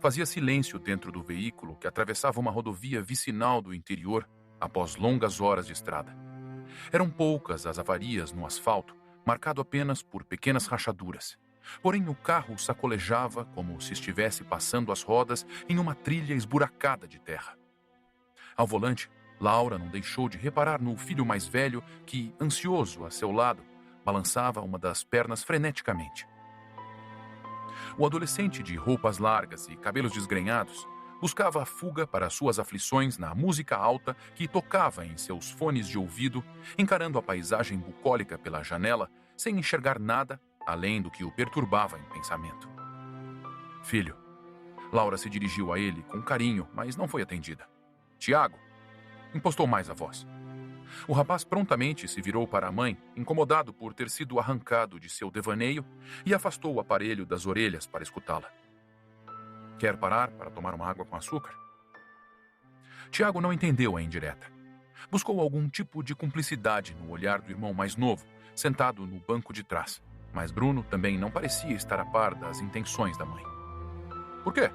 Fazia silêncio dentro do veículo que atravessava uma rodovia vicinal do interior após longas horas de estrada. Eram poucas as avarias no asfalto, marcado apenas por pequenas rachaduras. Porém, o carro sacolejava como se estivesse passando as rodas em uma trilha esburacada de terra. Ao volante, Laura não deixou de reparar no filho mais velho que, ansioso a seu lado, balançava uma das pernas freneticamente. O adolescente de roupas largas e cabelos desgrenhados buscava a fuga para suas aflições na música alta que tocava em seus fones de ouvido, encarando a paisagem bucólica pela janela sem enxergar nada além do que o perturbava em pensamento. Filho. Laura se dirigiu a ele com carinho, mas não foi atendida. Tiago. Impostou mais a voz. O rapaz prontamente se virou para a mãe, incomodado por ter sido arrancado de seu devaneio, e afastou o aparelho das orelhas para escutá-la. Quer parar para tomar uma água com açúcar? Tiago não entendeu a indireta. Buscou algum tipo de cumplicidade no olhar do irmão mais novo, sentado no banco de trás, mas Bruno também não parecia estar a par das intenções da mãe. Por quê?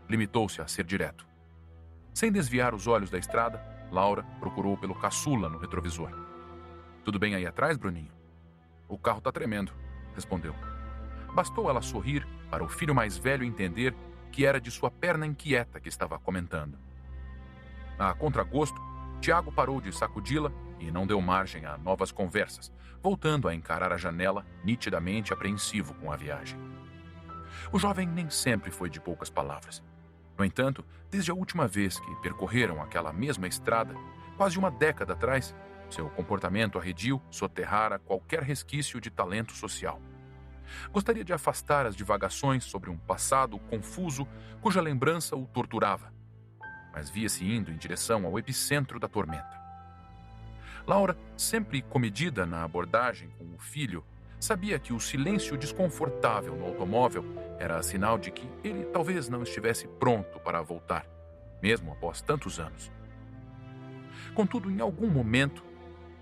Limitou-se a ser direto. Sem desviar os olhos da estrada, Laura procurou pelo caçula no retrovisor. Tudo bem aí atrás, Bruninho? O carro tá tremendo, respondeu. Bastou ela sorrir para o filho mais velho entender que era de sua perna inquieta que estava comentando. A contragosto, Tiago parou de sacudi-la e não deu margem a novas conversas, voltando a encarar a janela, nitidamente apreensivo com a viagem. O jovem nem sempre foi de poucas palavras. No entanto, desde a última vez que percorreram aquela mesma estrada, quase uma década atrás, seu comportamento arredio soterrara qualquer resquício de talento social. Gostaria de afastar as divagações sobre um passado confuso cuja lembrança o torturava, mas via-se indo em direção ao epicentro da tormenta. Laura, sempre comedida na abordagem com o filho, sabia que o silêncio desconfortável no automóvel era sinal de que ele talvez não estivesse pronto para voltar, mesmo após tantos anos. Contudo, em algum momento,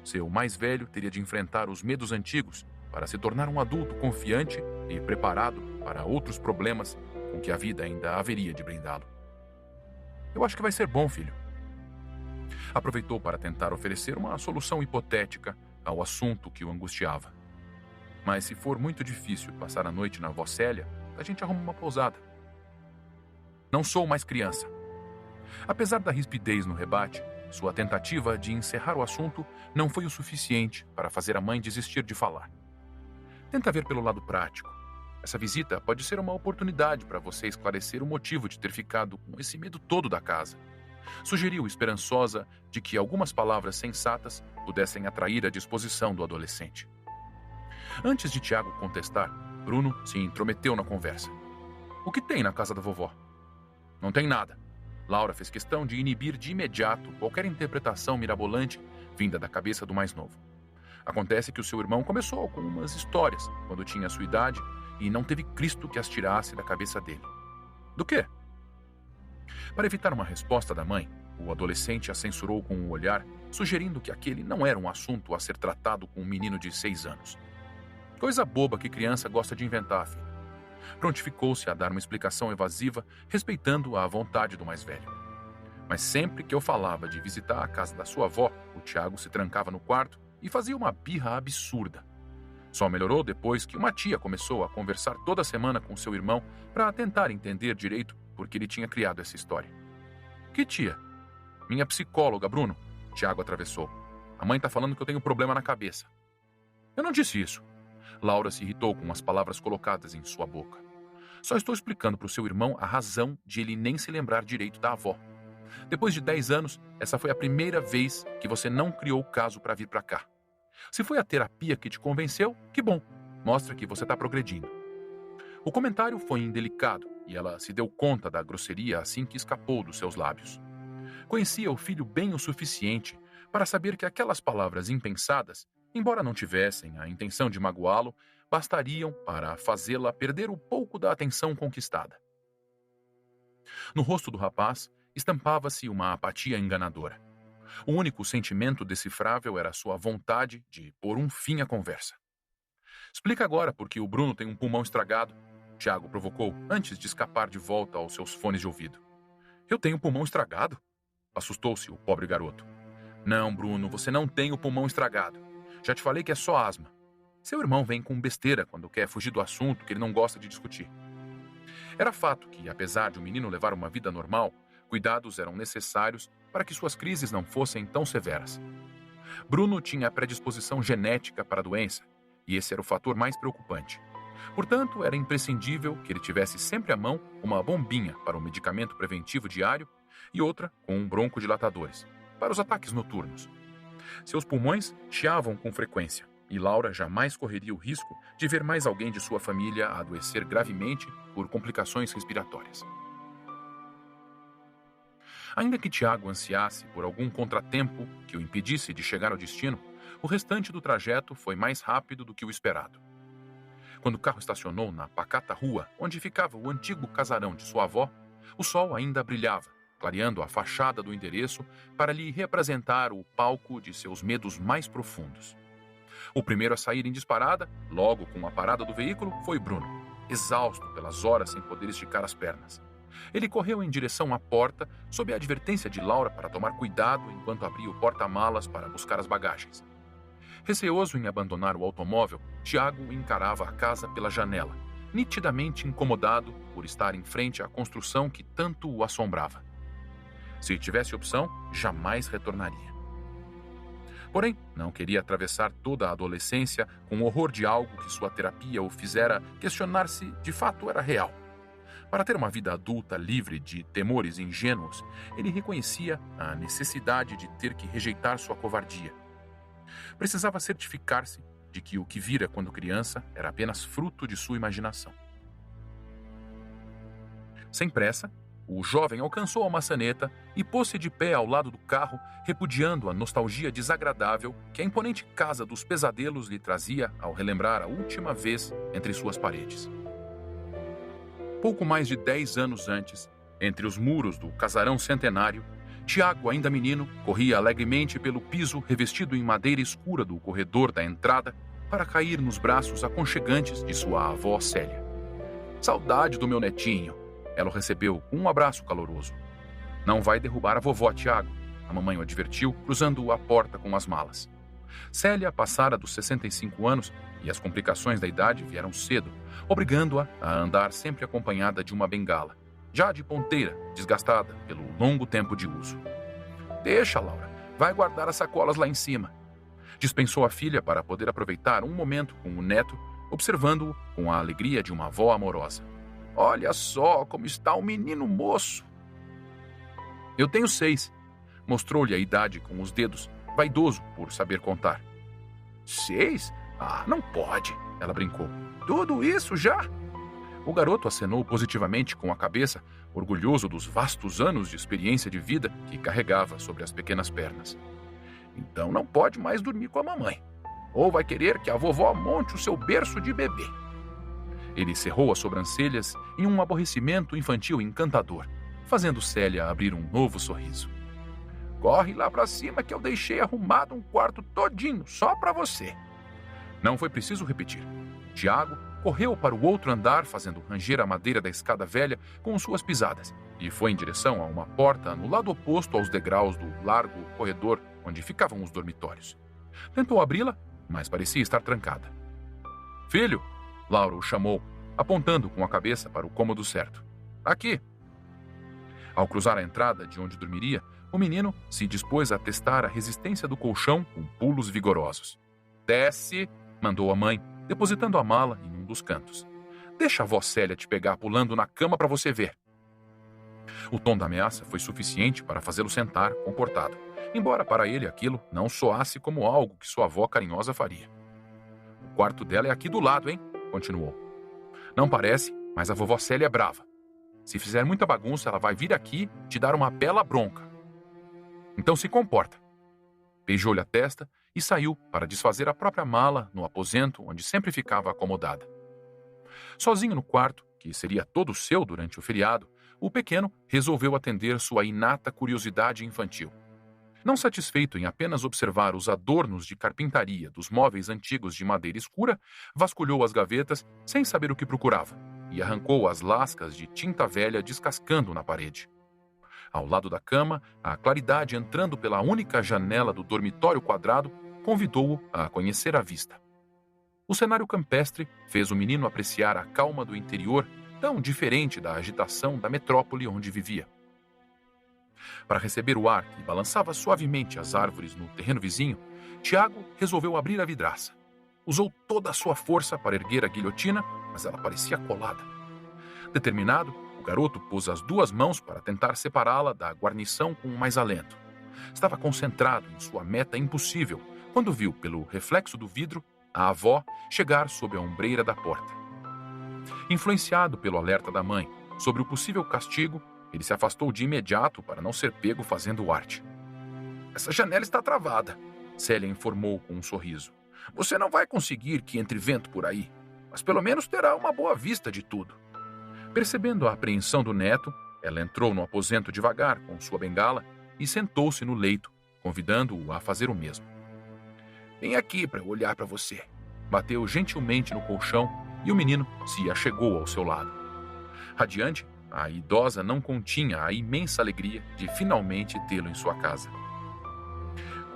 seu mais velho teria de enfrentar os medos antigos para se tornar um adulto confiante e preparado para outros problemas com que a vida ainda haveria de brindá-lo. Eu acho que vai ser bom, filho. Aproveitou para tentar oferecer uma solução hipotética ao assunto que o angustiava. Mas se for muito difícil passar a noite na avó Célia, a gente arruma uma pousada. Não sou mais criança. Apesar da rispidez no rebate, sua tentativa de encerrar o assunto não foi o suficiente para fazer a mãe desistir de falar. Tenta ver pelo lado prático. Essa visita pode ser uma oportunidade para você esclarecer o motivo de ter ficado com esse medo todo da casa. Sugeriu esperançosa de que algumas palavras sensatas pudessem atrair a disposição do adolescente. Antes de Tiago contestar, Bruno se intrometeu na conversa. O que tem na casa da vovó? Não tem nada. Laura fez questão de inibir de imediato qualquer interpretação mirabolante vinda da cabeça do mais novo. Acontece que o seu irmão começou com umas histórias quando tinha sua idade e não teve Cristo que as tirasse da cabeça dele. Do quê? Para evitar uma resposta da mãe, o adolescente a censurou com um olhar, sugerindo que aquele não era um assunto a ser tratado com um menino de 6 anos. Coisa boba que criança gosta de inventar, filho. Prontificou-se a dar uma explicação evasiva, respeitando a vontade do mais velho. Mas sempre que eu falava de visitar a casa da sua avó, o Tiago se trancava no quarto e fazia uma birra absurda. Só melhorou depois que uma tia começou a conversar toda semana com seu irmão para tentar entender direito por que ele tinha criado essa história. Que tia? Minha psicóloga, Bruno. Tiago atravessou. A mãe tá falando que eu tenho problema na cabeça. Eu não disse isso. Laura se irritou com as palavras colocadas em sua boca. Só estou explicando para o seu irmão a razão de ele nem se lembrar direito da avó. Depois de 10 anos, essa foi a primeira vez que você não criou o caso para vir para cá. Se foi a terapia que te convenceu, que bom. Mostra que você está progredindo. O comentário foi indelicado e ela se deu conta da grosseria assim que escapou dos seus lábios. Conhecia o filho bem o suficiente para saber que aquelas palavras impensadas, embora não tivessem a intenção de magoá-lo, bastariam para fazê-la perder o pouco da atenção conquistada. No rosto do rapaz estampava-se uma apatia enganadora. O único sentimento decifrável era sua vontade de pôr um fim à conversa. Explica agora por que o Bruno tem um pulmão estragado. Tiago provocou antes de escapar de volta aos seus fones de ouvido. Eu tenho o pulmão estragado? Assustou-se o pobre garoto. Não, Bruno, você não tem o pulmão estragado. Já te falei que é só asma. Seu irmão vem com besteira quando quer fugir do assunto que ele não gosta de discutir. Era fato que, apesar de o menino levar uma vida normal, cuidados eram necessários para que suas crises não fossem tão severas. Bruno tinha predisposição genética para a doença, e esse era o fator mais preocupante. Portanto, era imprescindível que ele tivesse sempre à mão uma bombinha para o medicamento preventivo diário e outra com broncodilatadores, para os ataques noturnos. Seus pulmões chiavam com frequência, e Laura jamais correria o risco de ver mais alguém de sua família adoecer gravemente por complicações respiratórias. Ainda que Tiago ansiasse por algum contratempo que o impedisse de chegar ao destino, o restante do trajeto foi mais rápido do que o esperado. Quando o carro estacionou na pacata rua onde ficava o antigo casarão de sua avó, o sol ainda brilhava, clareando a fachada do endereço para lhe representar o palco de seus medos mais profundos. O primeiro a sair em disparada, logo com a parada do veículo, foi Bruno, exausto pelas horas sem poder esticar as pernas. Ele correu em direção à porta, sob a advertência de Laura para tomar cuidado enquanto abria o porta-malas para buscar as bagagens. Receoso em abandonar o automóvel, Tiago encarava a casa pela janela, nitidamente incomodado por estar em frente à construção que tanto o assombrava. Se tivesse opção, jamais retornaria. Porém, não queria atravessar toda a adolescência com o horror de algo que sua terapia o fizera questionar se de fato era real. Para ter uma vida adulta livre de temores ingênuos, ele reconhecia a necessidade de ter que rejeitar sua covardia. Precisava certificar-se de que o que vira quando criança era apenas fruto de sua imaginação. Sem pressa, o jovem alcançou a maçaneta e pôs-se de pé ao lado do carro, repudiando a nostalgia desagradável que a imponente casa dos pesadelos lhe trazia ao relembrar a última vez entre suas paredes. Pouco mais de 10 anos antes, entre os muros do casarão centenário, Tiago, ainda menino, corria alegremente pelo piso revestido em madeira escura do corredor da entrada para cair nos braços aconchegantes de sua avó Célia. Saudade do meu netinho! Ela o recebeu com um abraço caloroso. Não vai derrubar a vovó, Tiago, a mamãe o advertiu, cruzando a porta com as malas. Célia passara dos 65 anos e as complicações da idade vieram cedo, obrigando-a a andar sempre acompanhada de uma bengala, já de ponteira, desgastada pelo longo tempo de uso. Deixa, Laura, vai guardar as sacolas lá em cima. Dispensou a filha para poder aproveitar um momento com o neto, observando-o com a alegria de uma avó amorosa. Olha só como está o menino moço. Eu tenho 6. Mostrou-lhe a idade com os dedos, vaidoso por saber contar. 6? Ah, não pode, ela brincou. Tudo isso já? O garoto acenou positivamente com a cabeça, orgulhoso dos vastos anos de experiência de vida que carregava sobre as pequenas pernas. Então não pode mais dormir com a mamãe. Ou vai querer que a vovó monte o seu berço de bebê. Ele cerrou as sobrancelhas em um aborrecimento infantil encantador, fazendo Célia abrir um novo sorriso. Corre lá pra cima que eu deixei arrumado um quarto todinho só pra você. Não foi preciso repetir. Tiago correu para o outro andar, fazendo ranger a madeira da escada velha com suas pisadas, e foi em direção a uma porta no lado oposto aos degraus do largo corredor onde ficavam os dormitórios. Tentou abri-la, mas parecia estar trancada. Filho, Laura o chamou, apontando com a cabeça para o cômodo certo. Aqui. Ao cruzar a entrada de onde dormiria, o menino se dispôs a testar a resistência do colchão com pulos vigorosos. Desce, mandou a mãe, depositando a mala em um dos cantos. Deixa a avó Célia te pegar pulando na cama para você ver. O tom da ameaça foi suficiente para fazê-lo sentar, comportado, embora para ele aquilo não soasse como algo que sua avó carinhosa faria. O quarto dela é aqui do lado, hein? Continuou. Não parece, mas a vovó Célia é brava. Se fizer muita bagunça, ela vai vir aqui te dar uma bela bronca. Então se comporta. Beijou-lhe a testa e saiu para desfazer a própria mala no aposento onde sempre ficava acomodada. Sozinho no quarto, que seria todo seu durante o feriado, o pequeno resolveu atender sua inata curiosidade infantil. Não satisfeito em apenas observar os adornos de carpintaria dos móveis antigos de madeira escura, vasculhou as gavetas sem saber o que procurava e arrancou as lascas de tinta velha descascando na parede. Ao lado da cama, a claridade entrando pela única janela do dormitório quadrado convidou-o a conhecer a vista. O cenário campestre fez o menino apreciar a calma do interior, tão diferente da agitação da metrópole onde vivia. Para receber o ar que balançava suavemente as árvores no terreno vizinho, Tiago resolveu abrir a vidraça. Usou toda a sua força para erguer a guilhotina, mas ela parecia colada. Determinado, o garoto pôs as duas mãos para tentar separá-la da guarnição com mais alento. Estava concentrado em sua meta impossível quando viu, pelo reflexo do vidro, a avó chegar sob a ombreira da porta. Influenciado pelo alerta da mãe sobre o possível castigo, ele se afastou de imediato para não ser pego fazendo arte. "Essa janela está travada", Célia informou com um sorriso. "Você não vai conseguir que entre vento por aí, mas pelo menos terá uma boa vista de tudo." Percebendo a apreensão do neto, ela entrou no aposento devagar com sua bengala e sentou-se no leito, convidando-o a fazer o mesmo. "Vem aqui para eu olhar para você." Bateu gentilmente no colchão e o menino se achegou ao seu lado. Radiante, a idosa não continha a imensa alegria de finalmente tê-lo em sua casa.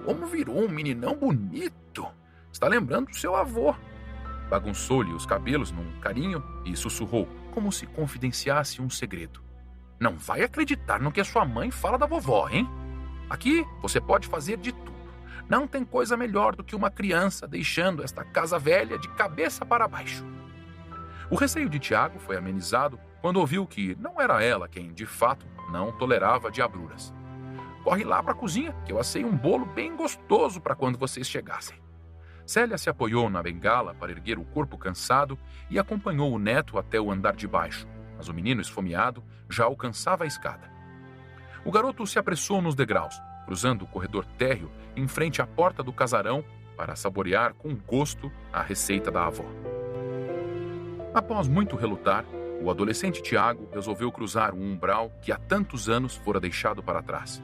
"Como virou um meninão bonito! Está lembrando do seu avô." Bagunçou-lhe os cabelos num carinho e sussurrou, como se confidenciasse um segredo. "Não vai acreditar no que a sua mãe fala da vovó, hein? Aqui você pode fazer de tudo. Não tem coisa melhor do que uma criança deixando esta casa velha de cabeça para baixo." O receio de Tiago foi amenizado quando ouviu que não era ela quem, de fato, não tolerava diabruras. "Corre lá para a cozinha, que eu assei um bolo bem gostoso para quando vocês chegassem." Célia se apoiou na bengala para erguer o corpo cansado e acompanhou o neto até o andar de baixo, mas o menino esfomeado já alcançava a escada. O garoto se apressou nos degraus, cruzando o corredor térreo em frente à porta do casarão para saborear com gosto a receita da avó. Após muito relutar, o adolescente Tiago resolveu cruzar o umbral que há tantos anos fora deixado para trás.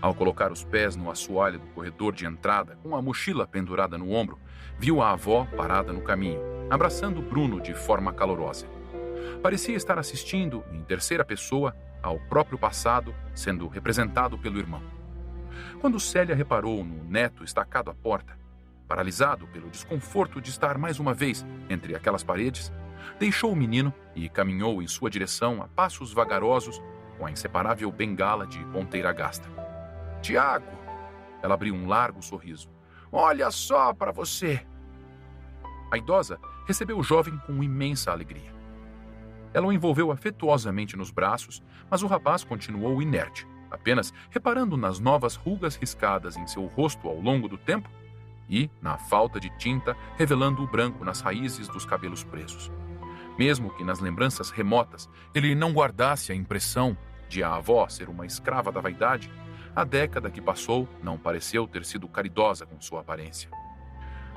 Ao colocar os pés no assoalho do corredor de entrada, com a mochila pendurada no ombro, viu a avó parada no caminho, abraçando Bruno de forma calorosa. Parecia estar assistindo, em terceira pessoa, ao próprio passado sendo representado pelo irmão. Quando Célia reparou no neto estacado à porta, paralisado pelo desconforto de estar mais uma vez entre aquelas paredes, deixou o menino e caminhou em sua direção a passos vagarosos com a inseparável bengala de ponteira gasta. "Tiago!" Ela abriu um largo sorriso. "Olha só para você!" A idosa recebeu o jovem com imensa alegria. Ela o envolveu afetuosamente nos braços, mas o rapaz continuou inerte, apenas reparando nas novas rugas riscadas em seu rosto ao longo do tempo e na falta de tinta revelando o branco nas raízes dos cabelos presos. Mesmo que nas lembranças remotas ele não guardasse a impressão de a avó ser uma escrava da vaidade, a década que passou não pareceu ter sido caridosa com sua aparência.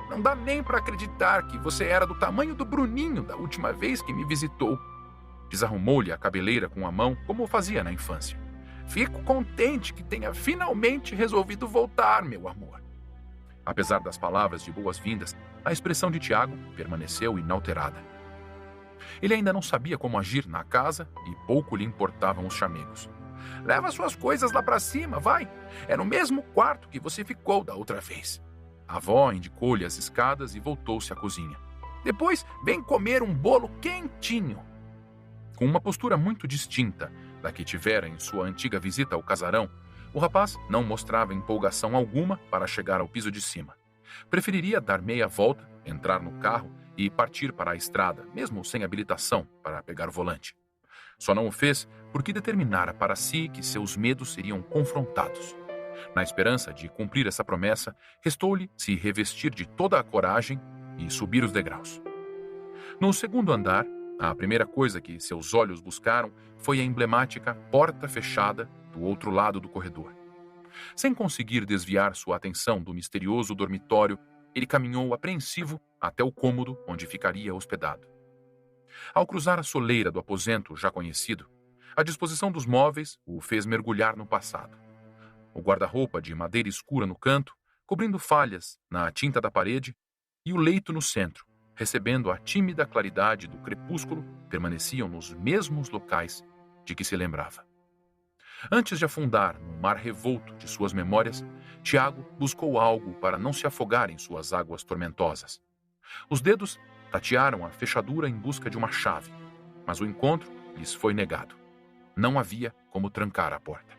"Não dá nem para acreditar que você era do tamanho do Bruninho da última vez que me visitou." Desarrumou-lhe a cabeleira com a mão, como fazia na infância. "Fico contente que tenha finalmente resolvido voltar, meu amor." Apesar das palavras de boas-vindas, a expressão de Tiago permaneceu inalterada. Ele ainda não sabia como agir na casa e pouco lhe importavam os chamegos. "Leva suas coisas lá para cima, vai. É no mesmo quarto que você ficou da outra vez." A avó indicou-lhe as escadas e voltou-se à cozinha. "Depois vem comer um bolo quentinho." Com uma postura muito distinta da que tivera em sua antiga visita ao casarão, o rapaz não mostrava empolgação alguma para chegar ao piso de cima. Preferiria dar meia volta, entrar no carro e partir para a estrada, mesmo sem habilitação para pegar o volante. Só não o fez porque determinara para si que seus medos seriam confrontados. Na esperança de cumprir essa promessa, restou-lhe se revestir de toda a coragem e subir os degraus. No segundo andar, a primeira coisa que seus olhos buscaram foi a emblemática porta fechada do outro lado do corredor. Sem conseguir desviar sua atenção do misterioso dormitório, ele caminhou apreensivo até o cômodo onde ficaria hospedado. Ao cruzar a soleira do aposento já conhecido, a disposição dos móveis o fez mergulhar no passado. O guarda-roupa de madeira escura no canto, cobrindo falhas na tinta da parede, e o leito no centro, recebendo a tímida claridade do crepúsculo, permaneciam nos mesmos locais de que se lembrava. Antes de afundar no mar revolto de suas memórias, Tiago buscou algo para não se afogar em suas águas tormentosas. Os dedos tatearam a fechadura em busca de uma chave, mas o encontro lhes foi negado. Não havia como trancar a porta.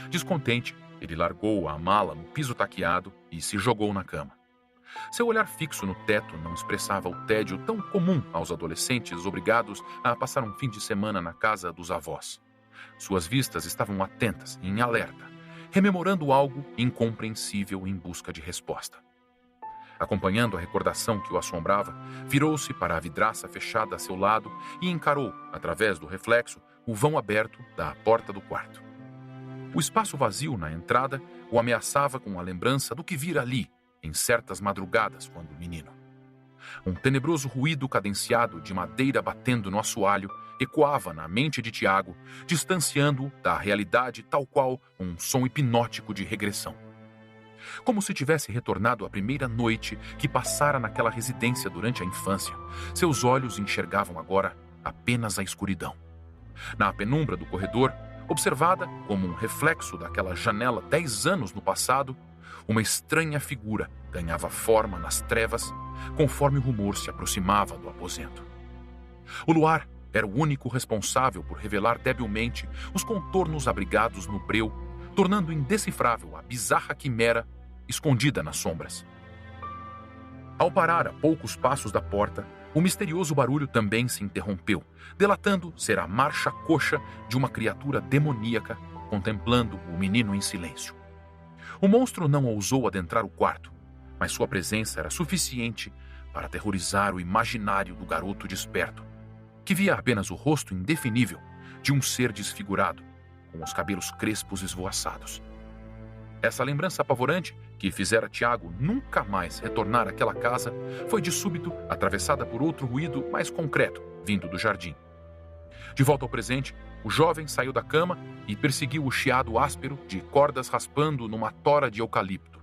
Descontente, ele largou a mala no piso taqueado e se jogou na cama. Seu olhar fixo no teto não expressava o tédio tão comum aos adolescentes obrigados a passar um fim de semana na casa dos avós. Suas vistas estavam atentas e em alerta, rememorando algo incompreensível em busca de resposta. Acompanhando a recordação que o assombrava, virou-se para a vidraça fechada a seu lado e encarou, através do reflexo, o vão aberto da porta do quarto. O espaço vazio na entrada o ameaçava com a lembrança do que vira ali, em certas madrugadas, quando menino. Um tenebroso ruído cadenciado de madeira batendo no assoalho ecoava na mente de Tiago, distanciando-o da realidade tal qual um som hipnótico de regressão. Como se tivesse retornado à primeira noite que passara naquela residência durante a infância, seus olhos enxergavam agora apenas a escuridão. Na penumbra do corredor, observada como um reflexo daquela janela 10 anos no passado, uma estranha figura ganhava forma nas trevas conforme o rumor se aproximava do aposento. O luar era o único responsável por revelar debilmente os contornos abrigados no breu, tornando indecifrável a bizarra quimera escondida nas sombras. Ao parar a poucos passos da porta, o misterioso barulho também se interrompeu, delatando ser a marcha coxa de uma criatura demoníaca contemplando o menino em silêncio. O monstro não ousou adentrar o quarto, mas sua presença era suficiente para aterrorizar o imaginário do garoto desperto, que via apenas o rosto indefinível de um ser desfigurado, com os cabelos crespos esvoaçados. Essa lembrança apavorante, que fizera Tiago nunca mais retornar àquela casa, foi de súbito atravessada por outro ruído mais concreto, vindo do jardim. De volta ao presente, o jovem saiu da cama e perseguiu o chiado áspero de cordas raspando numa tora de eucalipto.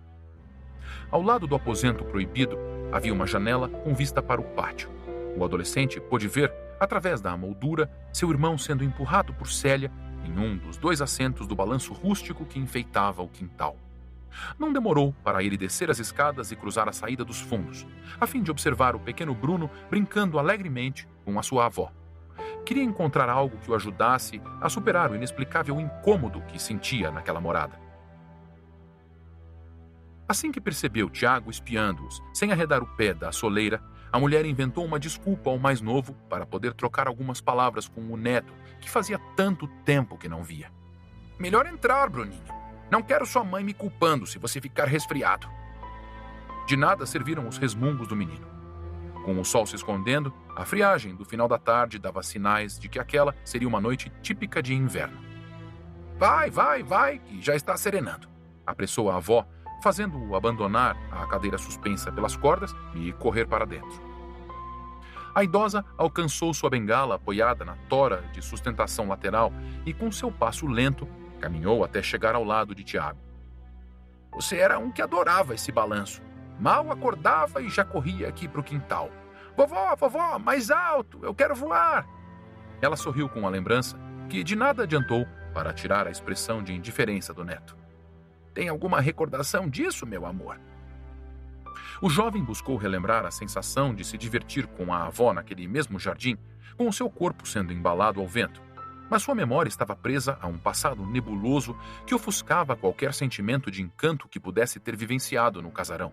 Ao lado do aposento proibido, havia uma janela com vista para o pátio. O adolescente pôde ver, através da moldura, seu irmão sendo empurrado por Célia em um dos 2 assentos do balanço rústico que enfeitava o quintal. Não demorou para ele descer as escadas e cruzar a saída dos fundos, a fim de observar o pequeno Bruno brincando alegremente com a sua avó. Queria encontrar algo que o ajudasse a superar o inexplicável incômodo que sentia naquela morada. Assim que percebeu Tiago espiando-os, sem arredar o pé da soleira, a mulher inventou uma desculpa ao mais novo para poder trocar algumas palavras com o neto, que fazia tanto tempo que não via. Melhor entrar, Bruninho. Não quero sua mãe me culpando se você ficar resfriado. De nada serviram os resmungos do menino. Com o sol se escondendo, a friagem do final da tarde dava sinais de que aquela seria uma noite típica de inverno. Vai, que já está serenando, apressou a avó, fazendo-o abandonar a cadeira suspensa pelas cordas e correr para dentro. A idosa alcançou sua bengala apoiada na tora de sustentação lateral e, com seu passo lento, caminhou até chegar ao lado de Tiago. Você era um que adorava esse balanço. Mal acordava e já corria aqui para o quintal. Vovó, mais alto, eu quero voar. Ela sorriu com a lembrança, que de nada adiantou para tirar a expressão de indiferença do neto. Tem alguma recordação disso, meu amor? O jovem buscou relembrar a sensação de se divertir com a avó naquele mesmo jardim, com o seu corpo sendo embalado ao vento, mas sua memória estava presa a um passado nebuloso que ofuscava qualquer sentimento de encanto que pudesse ter vivenciado no casarão.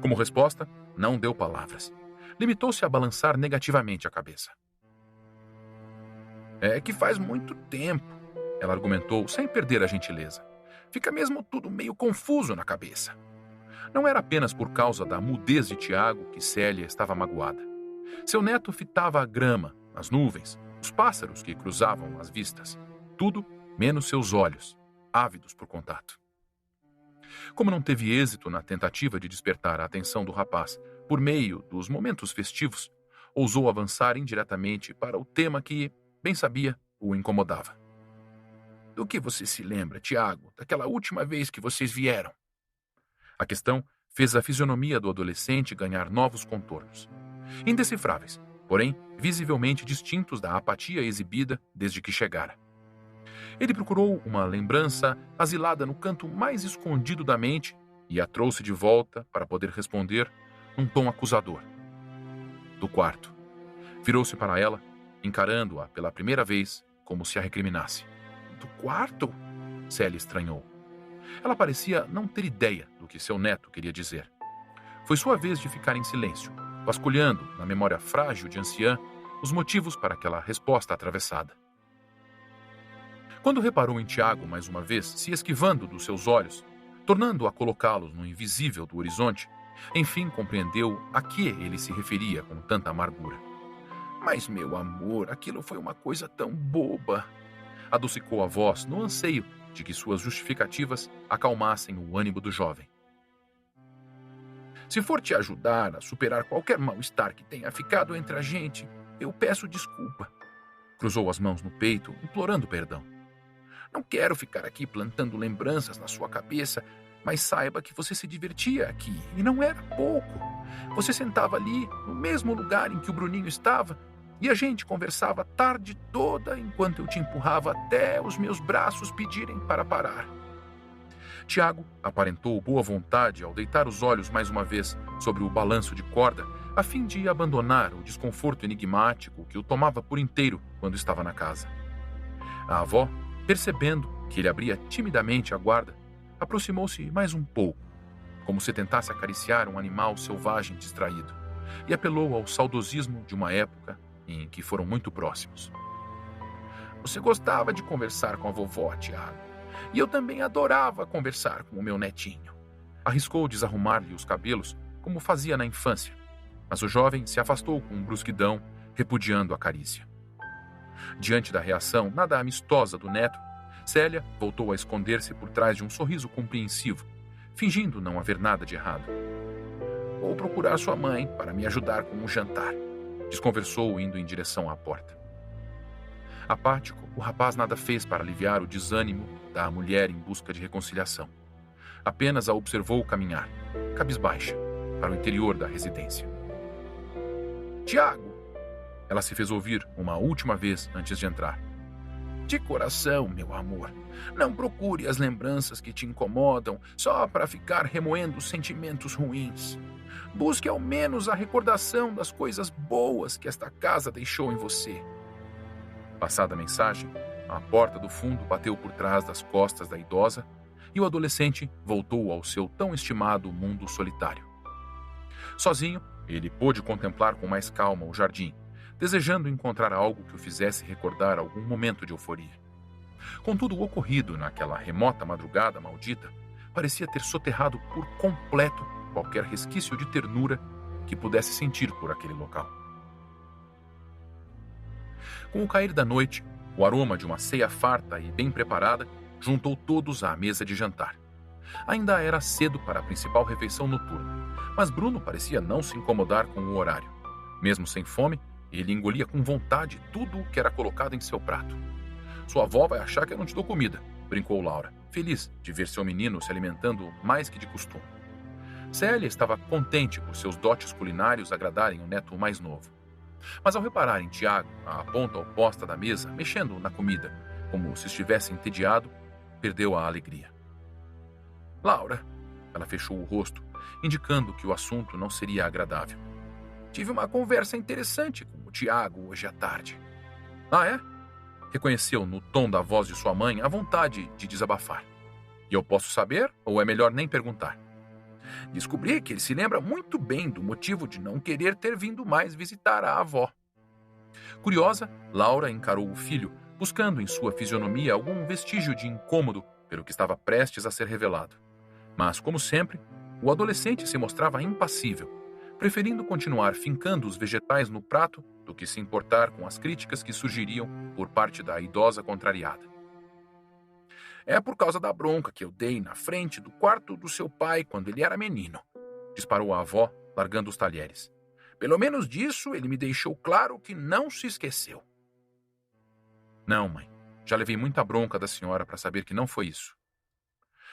Como resposta, não deu palavras. Limitou-se a balançar negativamente a cabeça. É que faz muito tempo, ela argumentou sem perder a gentileza. Fica mesmo tudo meio confuso na cabeça. Não era apenas por causa da mudez de Tiago que Célia estava magoada. Seu neto fitava a grama, as nuvens, os pássaros que cruzavam as vistas. Tudo menos seus olhos, ávidos por contato. Como não teve êxito na tentativa de despertar a atenção do rapaz por meio dos momentos festivos, ousou avançar indiretamente para o tema que, bem sabia, o incomodava. Do que você se lembra, Tiago, daquela última vez que vocês vieram? A questão fez a fisionomia do adolescente ganhar novos contornos. Indecifráveis, porém visivelmente distintos da apatia exibida desde que chegara. Ele procurou uma lembrança asilada no canto mais escondido da mente e a trouxe de volta para poder responder num tom acusador. Do quarto. Virou-se para ela, encarando-a pela primeira vez, como se a recriminasse. Do quarto? Sally estranhou. Ela parecia não ter ideia do que seu neto queria dizer. Foi sua vez de ficar em silêncio, vasculhando, na memória frágil de anciã, os motivos para aquela resposta atravessada. Quando reparou em Tiago mais uma vez, se esquivando dos seus olhos, tornando a colocá-los no invisível do horizonte, enfim compreendeu a que ele se referia com tanta amargura. Mas, meu amor, aquilo foi uma coisa tão boba. Adocicou a voz no anseio de que suas justificativas acalmassem o ânimo do jovem. Se for te ajudar a superar qualquer mal-estar que tenha ficado entre a gente, eu peço desculpa. Cruzou as mãos no peito, implorando perdão. Não quero ficar aqui plantando lembranças na sua cabeça, mas saiba que você se divertia aqui, e não era pouco. Você sentava ali, no mesmo lugar em que o Bruninho estava, e a gente conversava a tarde toda enquanto eu te empurrava até os meus braços pedirem para parar. Tiago aparentou boa vontade ao deitar os olhos mais uma vez sobre o balanço de corda, a fim de abandonar o desconforto enigmático que o tomava por inteiro quando estava na casa. A avó, percebendo que ele abria timidamente a guarda, aproximou-se mais um pouco, como se tentasse acariciar um animal selvagem distraído, e apelou ao saudosismo de uma época em que foram muito próximos. Você gostava de conversar com a vovó, Tiago, e eu também adorava conversar com o meu netinho. Arriscou desarrumar-lhe os cabelos, como fazia na infância, mas o jovem se afastou com brusquidão, repudiando a carícia. Diante da reação nada amistosa do neto, Célia voltou a esconder-se por trás de um sorriso compreensivo, fingindo não haver nada de errado. Vou procurar sua mãe para me ajudar com um jantar, desconversou indo em direção à porta. Apático, o rapaz nada fez para aliviar o desânimo da mulher em busca de reconciliação. Apenas a observou caminhar, cabisbaixa, para o interior da residência. Tiago! Ela se fez ouvir uma última vez antes de entrar. De coração, meu amor, não procure as lembranças que te incomodam só para ficar remoendo sentimentos ruins. Busque ao menos a recordação das coisas boas que esta casa deixou em você. Passada a mensagem, a porta do fundo bateu por trás das costas da idosa e o adolescente voltou ao seu tão estimado mundo solitário. Sozinho, ele pôde contemplar com mais calma o jardim, desejando encontrar algo que o fizesse recordar algum momento de euforia. Contudo, o ocorrido naquela remota madrugada maldita parecia ter soterrado por completo qualquer resquício de ternura que pudesse sentir por aquele local. Com o cair da noite, o aroma de uma ceia farta e bem preparada juntou todos à mesa de jantar. Ainda era cedo para a principal refeição noturna, mas Bruno parecia não se incomodar com o horário. Mesmo sem fome, ele engolia com vontade tudo o que era colocado em seu prato. Sua avó vai achar que eu não te dou comida, brincou Laura, feliz de ver seu menino se alimentando mais que de costume. Célia estava contente por seus dotes culinários agradarem o neto mais novo. Mas ao reparar em Tiago, à ponta oposta da mesa, mexendo na comida, como se estivesse entediado, perdeu a alegria. Laura, ela fechou o rosto, indicando que o assunto não seria agradável. Tive uma conversa interessante com o Tiago hoje à tarde. Ah, é? Reconheceu no tom da voz de sua mãe a vontade de desabafar. E eu posso saber, ou é melhor nem perguntar? Descobri que ele se lembra muito bem do motivo de não querer ter vindo mais visitar a avó. Curiosa, Laura encarou o filho, buscando em sua fisionomia algum vestígio de incômodo pelo que estava prestes a ser revelado. Mas, como sempre, o adolescente se mostrava impassível, preferindo continuar fincando os vegetais no prato do que se importar com as críticas que surgiriam por parte da idosa contrariada. É por causa da bronca que eu dei na frente do quarto do seu pai quando ele era menino, disparou a avó, largando os talheres. Pelo menos disso ele me deixou claro que não se esqueceu. Não, mãe. Já levei muita bronca da senhora para saber que não foi isso.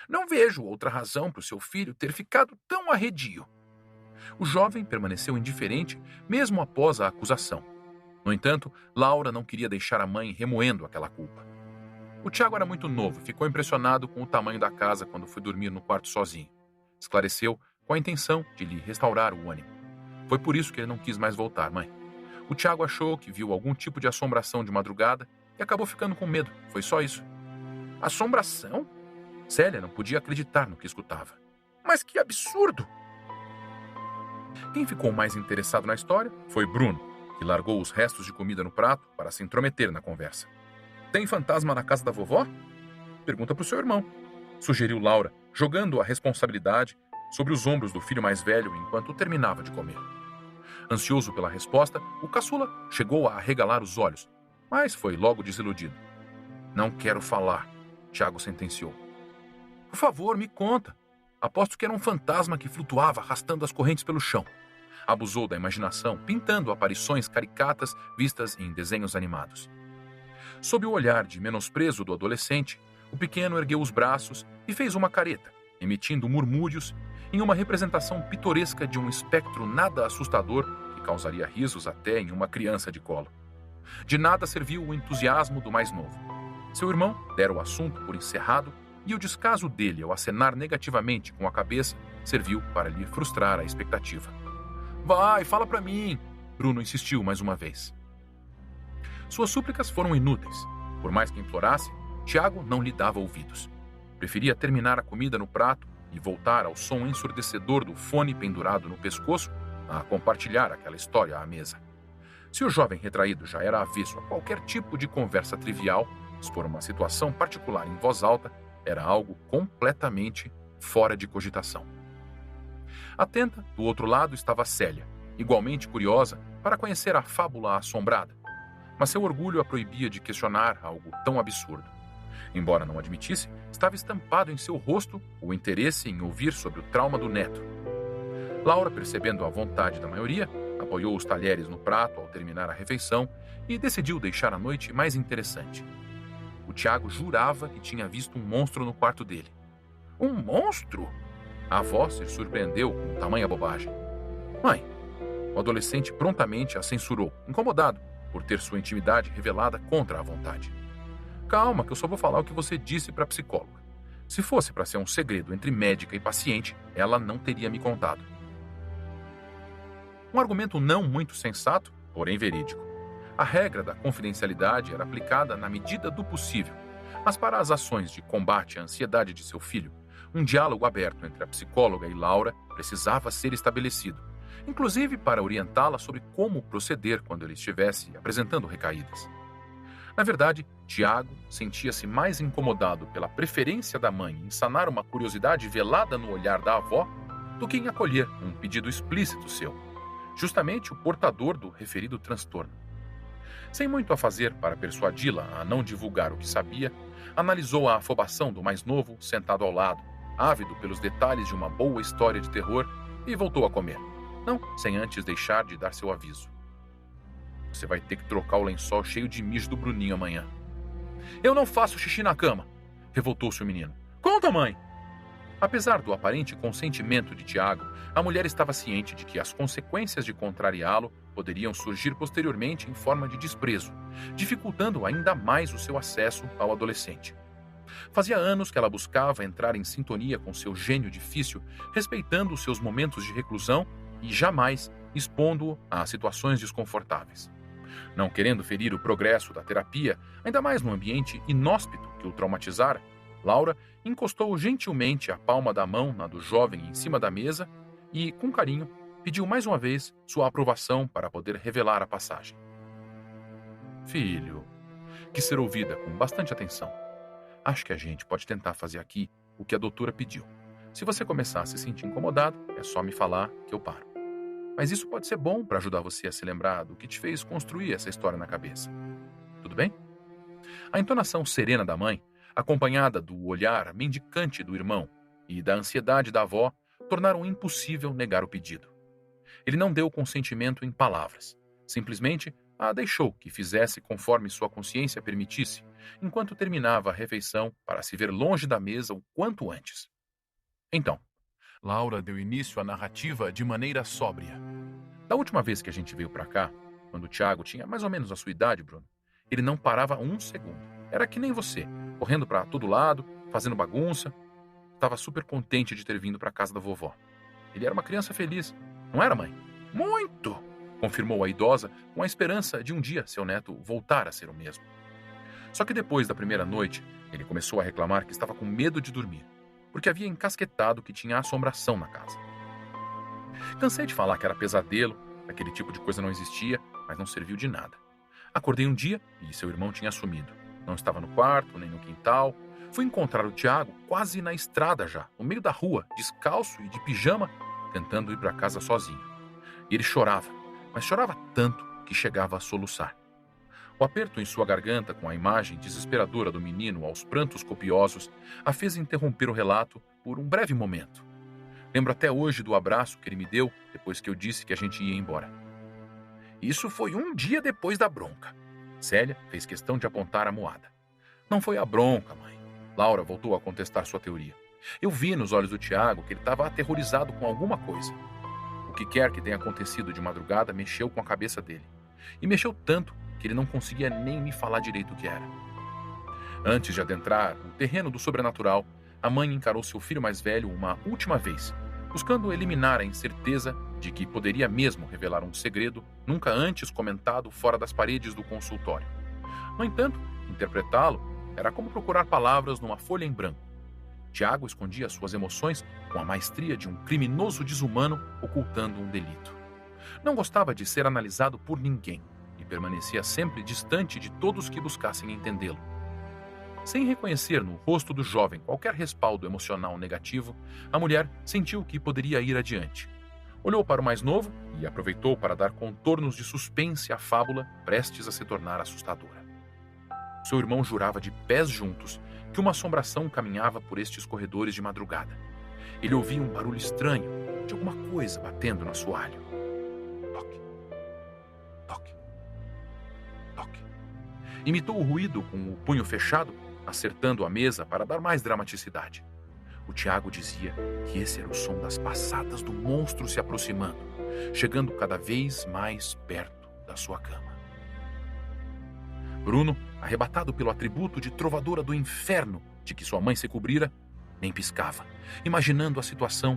Não vejo outra razão para o seu filho ter ficado tão arredio. O jovem permaneceu indiferente mesmo após a acusação. No entanto, Laura não queria deixar a mãe remoendo aquela culpa. O Tiago era muito novo e ficou impressionado com o tamanho da casa quando foi dormir no quarto sozinho. Esclareceu com a intenção de lhe restaurar o ânimo. Foi por isso que ele não quis mais voltar, mãe. O Tiago achou que viu algum tipo de assombração de madrugada e acabou ficando com medo. Foi só isso. Assombração? Célia não podia acreditar no que escutava. Mas que absurdo! Quem ficou mais interessado na história foi Bruno, que largou os restos de comida no prato para se intrometer na conversa. Tem fantasma na casa da vovó? Pergunta para o seu irmão, sugeriu Laura, jogando a responsabilidade sobre os ombros do filho mais velho enquanto terminava de comer. Ansioso pela resposta, o caçula chegou a arregalar os olhos, mas foi logo desiludido. Não quero falar, Tiago sentenciou. Por favor, me conta. Aposto que era um fantasma que flutuava arrastando as correntes pelo chão. Abusou da imaginação, pintando aparições caricatas vistas em desenhos animados. Sob o olhar de menosprezo do adolescente, o pequeno ergueu os braços e fez uma careta, emitindo murmúrios em uma representação pitoresca de um espectro nada assustador que causaria risos até em uma criança de colo. De nada serviu o entusiasmo do mais novo. Seu irmão dera o assunto por encerrado e o descaso dele ao acenar negativamente com a cabeça serviu para lhe frustrar a expectativa. Vai, fala pra mim, Bruno insistiu mais uma vez. Suas súplicas foram inúteis. Por mais que implorasse, Tiago não lhe dava ouvidos. Preferia terminar a comida no prato e voltar ao som ensurdecedor do fone pendurado no pescoço a compartilhar aquela história à mesa. Se o jovem retraído já era avesso a qualquer tipo de conversa trivial, expor uma situação particular em voz alta era algo completamente fora de cogitação. Atenta, do outro lado estava Célia, igualmente curiosa para conhecer a fábula assombrada, mas seu orgulho a proibia de questionar algo tão absurdo. Embora não admitisse, estava estampado em seu rosto o interesse em ouvir sobre o trauma do neto. Laura, percebendo a vontade da maioria, apoiou os talheres no prato ao terminar a refeição e decidiu deixar a noite mais interessante. O Tiago jurava que tinha visto um monstro no quarto dele. Um monstro? A avó se surpreendeu com tamanha bobagem. Mãe, o adolescente prontamente a censurou, incomodado por ter sua intimidade revelada contra a vontade. Calma, que eu só vou falar o que você disse para a psicóloga. Se fosse para ser um segredo entre médica e paciente, ela não teria me contado. Um argumento não muito sensato, porém verídico. A regra da confidencialidade era aplicada na medida do possível, mas para as ações de combate à ansiedade de seu filho, um diálogo aberto entre a psicóloga e Laura precisava ser estabelecido, inclusive para orientá-la sobre como proceder quando ele estivesse apresentando recaídas. Na verdade, Tiago sentia-se mais incomodado pela preferência da mãe em sanar uma curiosidade velada no olhar da avó do que em acolher um pedido explícito seu, justamente o portador do referido transtorno. Sem muito a fazer para persuadi-la a não divulgar o que sabia, analisou a afobação do mais novo sentado ao lado, ávido pelos detalhes de uma boa história de terror, e voltou a comer, não sem antes deixar de dar seu aviso. Você vai ter que trocar o lençol cheio de mijo do Bruninho amanhã. Eu não faço xixi na cama, revoltou-se o menino. Conta, mãe! Apesar do aparente consentimento de Tiago, a mulher estava ciente de que as consequências de contrariá-lo poderiam surgir posteriormente em forma de desprezo, dificultando ainda mais o seu acesso ao adolescente. Fazia anos que ela buscava entrar em sintonia com seu gênio difícil, respeitando os seus momentos de reclusão e jamais expondo-o a situações desconfortáveis. Não querendo ferir o progresso da terapia, ainda mais no ambiente inóspito que o traumatizara, Laura encostou gentilmente a palma da mão na do jovem em cima da mesa e, com carinho, pediu mais uma vez sua aprovação para poder revelar a passagem. Filho, quis ser ouvida com bastante atenção. Acho que a gente pode tentar fazer aqui o que a doutora pediu. Se você começar a se sentir incomodado, é só me falar que eu paro. Mas isso pode ser bom para ajudar você a se lembrar do que te fez construir essa história na cabeça. Tudo bem? A entonação serena da mãe, acompanhada do olhar mendicante do irmão e da ansiedade da avó, tornaram impossível negar o pedido. Ele não deu consentimento em palavras. Simplesmente a deixou que fizesse conforme sua consciência permitisse, enquanto terminava a refeição para se ver longe da mesa o quanto antes. Então, Laura deu início à narrativa de maneira sóbria. Da última vez que a gente veio para cá, quando o Tiago tinha mais ou menos a sua idade, Bruno, ele não parava um segundo. Era que nem você, correndo para todo lado, fazendo bagunça. Estava super contente de ter vindo para casa da vovó. Ele era uma criança feliz, não era, mãe? Muito! Confirmou a idosa com a esperança de um dia seu neto voltar a ser o mesmo. Só que depois da primeira noite, ele começou a reclamar que estava com medo de dormir, porque havia encasquetado que tinha assombração na casa. Cansei de falar que era pesadelo, aquele tipo de coisa não existia, mas não serviu de nada. Acordei um dia e seu irmão tinha sumido. Não estava no quarto, nem no quintal. Fui encontrar o Tiago quase na estrada já, no meio da rua, descalço e de pijama, tentando ir para casa sozinho. E ele chorava, mas chorava tanto que chegava a soluçar. O aperto em sua garganta com a imagem desesperadora do menino aos prantos copiosos a fez interromper o relato por um breve momento. Lembro até hoje do abraço que ele me deu depois que eu disse que a gente ia embora. Isso foi um dia depois da bronca. Célia fez questão de apontar a moada. Não foi a bronca, mãe. Laura voltou a contestar sua teoria. Eu vi nos olhos do Tiago que ele estava aterrorizado com alguma coisa. O que quer que tenha acontecido de madrugada mexeu com a cabeça dele. E mexeu tanto que ele não conseguia nem me falar direito o que era. Antes de adentrar no terreno do sobrenatural, a mãe encarou seu filho mais velho uma última vez, buscando eliminar a incerteza de que poderia mesmo revelar um segredo nunca antes comentado fora das paredes do consultório. No entanto, interpretá-lo era como procurar palavras numa folha em branco. Tiago escondia suas emoções com a maestria de um criminoso desumano ocultando um delito. Não gostava de ser analisado por ninguém e permanecia sempre distante de todos que buscassem entendê-lo. Sem reconhecer no rosto do jovem qualquer respaldo emocional negativo, a mulher sentiu que poderia ir adiante. Olhou para o mais novo e aproveitou para dar contornos de suspense à fábula prestes a se tornar assustadora. Seu irmão jurava de pés juntos que uma assombração caminhava por estes corredores de madrugada. Ele ouvia um barulho estranho de alguma coisa batendo no assoalho. Toque, toque, toque. Imitou o ruído com o punho fechado, acertando a mesa para dar mais dramaticidade. O Tiago dizia que esse era o som das passadas do monstro se aproximando, chegando cada vez mais perto da sua cama. Bruno, arrebatado pelo atributo de trovadora do inferno de que sua mãe se cobrira, nem piscava, imaginando a situação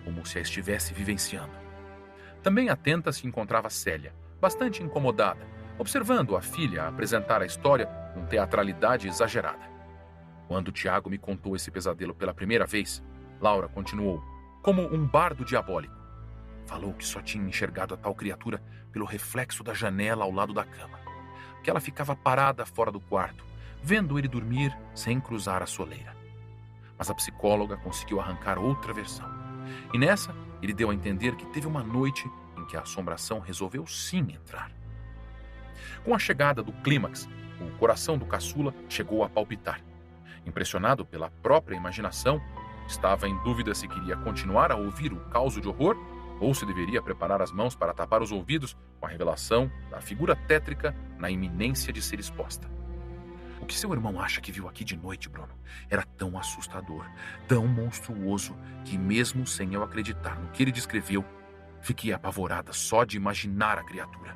como se a estivesse vivenciando. Também atenta se encontrava Célia, bastante incomodada, observando a filha apresentar a história com teatralidade exagerada. Quando Tiago me contou esse pesadelo pela primeira vez, Laura continuou, como um bardo diabólico. Falou que só tinha enxergado a tal criatura pelo reflexo da janela ao lado da cama, que ela ficava parada fora do quarto, vendo ele dormir sem cruzar a soleira. Mas a psicóloga conseguiu arrancar outra versão. E nessa, ele deu a entender que teve uma noite em que a assombração resolveu sim entrar. Com a chegada do clímax, o coração do caçula chegou a palpitar. Impressionado pela própria imaginação, estava em dúvida se queria continuar a ouvir o caos de horror ou se deveria preparar as mãos para tapar os ouvidos com a revelação da figura tétrica na iminência de ser exposta. O que seu irmão acha que viu aqui de noite, Bruno, era tão assustador, tão monstruoso, que mesmo sem eu acreditar no que ele descreveu, fiquei apavorada só de imaginar a criatura.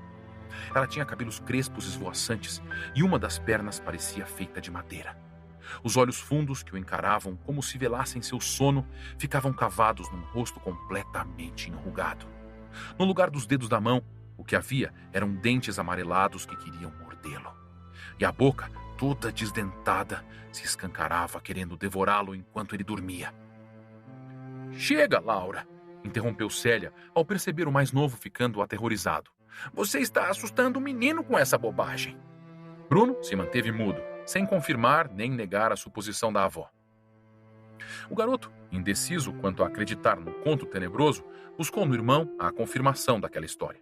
Ela tinha cabelos crespos esvoaçantes e uma das pernas parecia feita de madeira. Os olhos fundos que o encaravam como se velassem seu sono ficavam cavados num rosto completamente enrugado. No lugar dos dedos da mão, o que havia eram dentes amarelados que queriam mordê-lo. E a boca, toda desdentada, se escancarava querendo devorá-lo enquanto ele dormia. "Chega, Laura!" interrompeu Célia ao perceber o mais novo ficando aterrorizado. "Você está assustando o menino com essa bobagem." Bruno se manteve mudo, sem confirmar nem negar a suposição da avó. O garoto, indeciso quanto a acreditar no conto tenebroso, buscou no irmão a confirmação daquela história.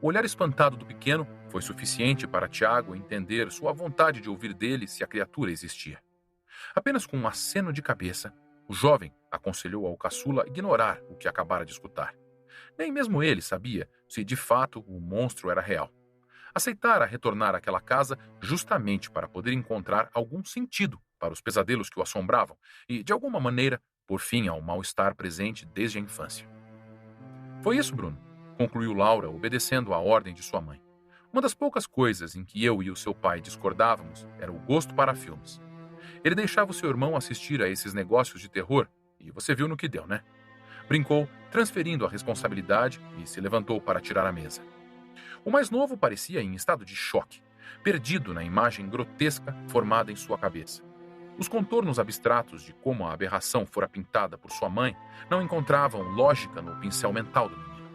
O olhar espantado do pequeno foi suficiente para Tiago entender sua vontade de ouvir dele se a criatura existia. Apenas com um aceno de cabeça, o jovem aconselhou ao caçula ignorar o que acabara de escutar. Nem mesmo ele sabia se de fato o monstro era real. Aceitara retornar àquela casa justamente para poder encontrar algum sentido para os pesadelos que o assombravam e, de alguma maneira, por fim ao mal-estar presente desde a infância. Foi isso, Bruno, concluiu Laura, obedecendo à ordem de sua mãe. Uma das poucas coisas em que eu e o seu pai discordávamos era o gosto para filmes. Ele deixava o seu irmão assistir a esses negócios de terror e você viu no que deu, né? Brincou, transferindo a responsabilidade e se levantou para tirar a mesa. O mais novo parecia em estado de choque, perdido na imagem grotesca formada em sua cabeça. Os contornos abstratos de como a aberração fora pintada por sua mãe não encontravam lógica no pincel mental do menino.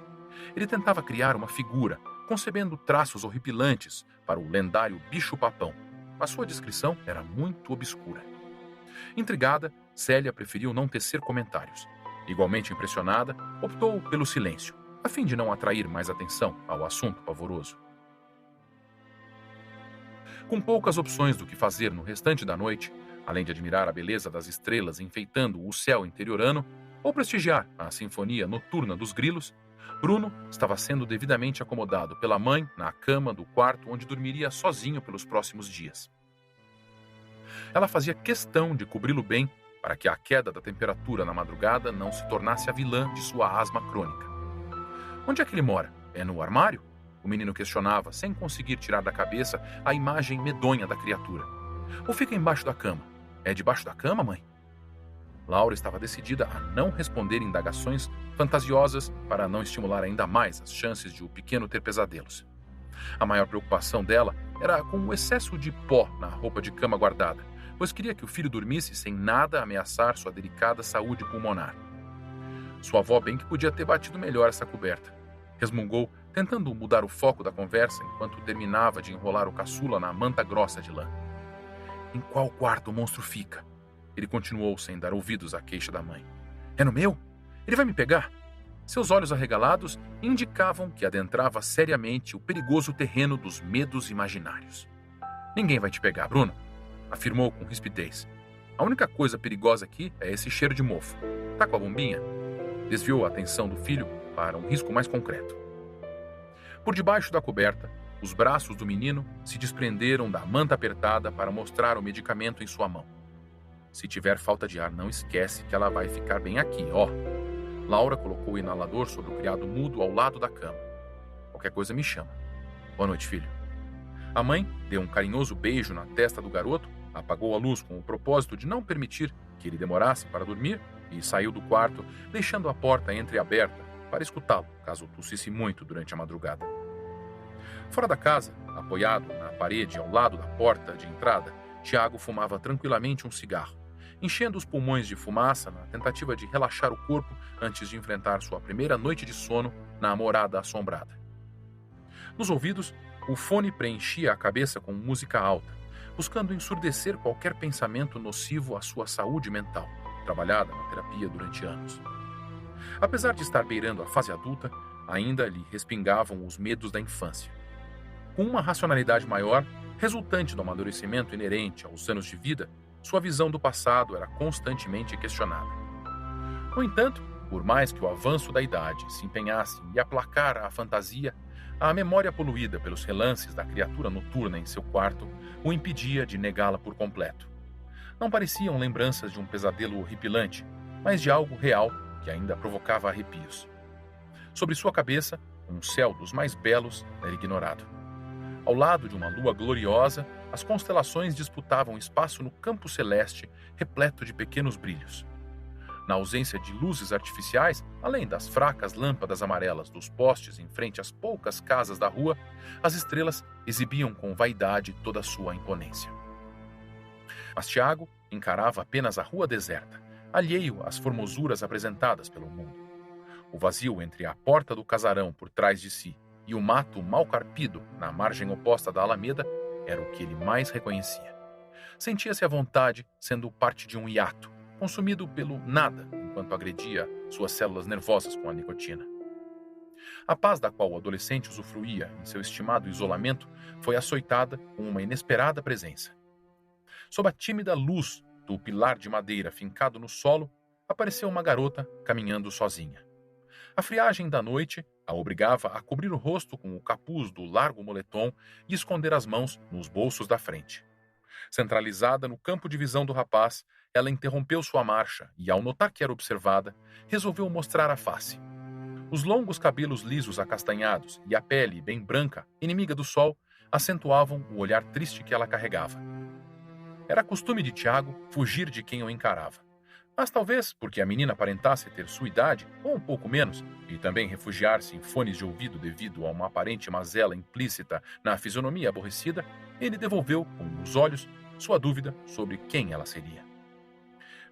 Ele tentava criar uma figura, concebendo traços horripilantes para o lendário bicho-papão, mas sua descrição era muito obscura. Intrigada, Célia preferiu não tecer comentários. Igualmente impressionada, optou pelo silêncio, a fim de não atrair mais atenção ao assunto pavoroso. Com poucas opções do que fazer no restante da noite, além de admirar a beleza das estrelas enfeitando o céu interiorano ou prestigiar a sinfonia noturna dos grilos, Bruno estava sendo devidamente acomodado pela mãe na cama do quarto onde dormiria sozinho pelos próximos dias. Ela fazia questão de cobri-lo bem para que a queda da temperatura na madrugada não se tornasse a vilã de sua asma crônica. Onde é que ele mora? É no armário? O menino questionava, sem conseguir tirar da cabeça a imagem medonha da criatura. Ou fica embaixo da cama? É debaixo da cama, mãe? Laura estava decidida a não responder indagações fantasiosas para não estimular ainda mais as chances de o pequeno ter pesadelos. A maior preocupação dela era com o excesso de pó na roupa de cama guardada, pois queria que o filho dormisse sem nada ameaçar sua delicada saúde pulmonar. Sua avó bem que podia ter batido melhor essa coberta. Resmungou, tentando mudar o foco da conversa enquanto terminava de enrolar o caçula na manta grossa de lã. Em qual quarto o monstro fica? Ele continuou sem dar ouvidos à queixa da mãe. É no meu? Ele vai me pegar? Seus olhos arregalados indicavam que adentrava seriamente o perigoso terreno dos medos imaginários. Ninguém vai te pegar, Bruno, afirmou com rispidez. A única coisa perigosa aqui é esse cheiro de mofo. Tá com a bombinha? Desviou a atenção do filho para um risco mais concreto. Por debaixo da coberta, os braços do menino se desprenderam da manta apertada para mostrar o medicamento em sua mão. Se tiver falta de ar, não esquece que ela vai ficar bem aqui, ó. Laura colocou o inalador sobre o criado mudo ao lado da cama. Qualquer coisa me chama. Boa noite, filho. A mãe deu um carinhoso beijo na testa do garoto, apagou a luz com o propósito de não permitir que ele demorasse para dormir e saiu do quarto, deixando a porta entreaberta para escutá-lo, caso tossisse muito durante a madrugada. Fora da casa, apoiado na parede ao lado da porta de entrada, Tiago fumava tranquilamente um cigarro, enchendo os pulmões de fumaça na tentativa de relaxar o corpo antes de enfrentar sua primeira noite de sono na morada assombrada. Nos ouvidos, o fone preenchia a cabeça com música alta, buscando ensurdecer qualquer pensamento nocivo à sua saúde mental, trabalhada na terapia durante anos. Apesar de estar beirando a fase adulta, ainda lhe respingavam os medos da infância. Com uma racionalidade maior, resultante do amadurecimento inerente aos anos de vida, sua visão do passado era constantemente questionada. No entanto, por mais que o avanço da idade se empenhasse em aplacar a fantasia, a memória poluída pelos relances da criatura noturna em seu quarto o impedia de negá-la por completo. Não pareciam lembranças de um pesadelo horripilante, mas de algo real que ainda provocava arrepios. Sobre sua cabeça, um céu dos mais belos era ignorado. Ao lado de uma lua gloriosa, as constelações disputavam espaço no campo celeste, repleto de pequenos brilhos. Na ausência de luzes artificiais, além das fracas lâmpadas amarelas dos postes em frente às poucas casas da rua, as estrelas exibiam com vaidade toda a sua imponência. Mas Tiago encarava apenas a rua deserta, alheio às formosuras apresentadas pelo mundo. O vazio entre a porta do casarão por trás de si e o mato mal carpido na margem oposta da alameda era o que ele mais reconhecia. Sentia-se à vontade, sendo parte de um hiato, consumido pelo nada, enquanto agredia suas células nervosas com a nicotina. A paz da qual o adolescente usufruía em seu estimado isolamento foi açoitada com uma inesperada presença. Sob a tímida luz do pilar de madeira fincado no solo, apareceu uma garota caminhando sozinha. A friagem da noite A obrigava a cobrir o rosto com o capuz do largo moletom e esconder as mãos nos bolsos da frente. Centralizada no campo de visão do rapaz, ela interrompeu sua marcha e, ao notar que era observada, resolveu mostrar a face. Os longos cabelos lisos acastanhados e a pele bem branca, inimiga do sol, acentuavam o olhar triste que ela carregava. Era costume de Tiago fugir de quem o encarava. Mas talvez porque a menina aparentasse ter sua idade, ou um pouco menos, e também refugiar-se em fones de ouvido devido a uma aparente mazela implícita na fisionomia aborrecida, ele devolveu, com os olhos, sua dúvida sobre quem ela seria.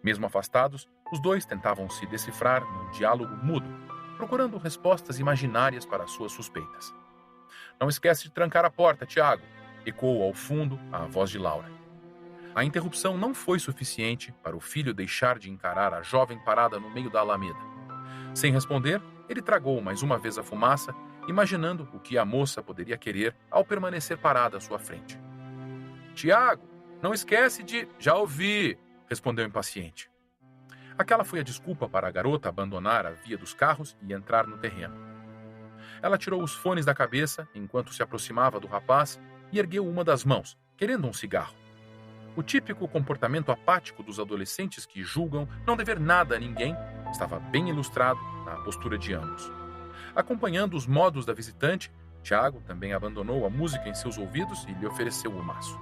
Mesmo afastados, os dois tentavam se decifrar num diálogo mudo, procurando respostas imaginárias para suas suspeitas. "Não esquece de trancar a porta, Tiago", ecoou ao fundo a voz de Laura. A interrupção não foi suficiente para o filho deixar de encarar a jovem parada no meio da alameda. Sem responder, ele tragou mais uma vez a fumaça, imaginando o que a moça poderia querer ao permanecer parada à sua frente. "Tiago, não esquece de..." "Já ouvi", respondeu impaciente. Aquela foi a desculpa para a garota abandonar a via dos carros e entrar no terreno. Ela tirou os fones da cabeça enquanto se aproximava do rapaz e ergueu uma das mãos, querendo um cigarro. O típico comportamento apático dos adolescentes que julgam não dever nada a ninguém estava bem ilustrado na postura de ambos. Acompanhando os modos da visitante, Tiago também abandonou a música em seus ouvidos e lhe ofereceu o maço.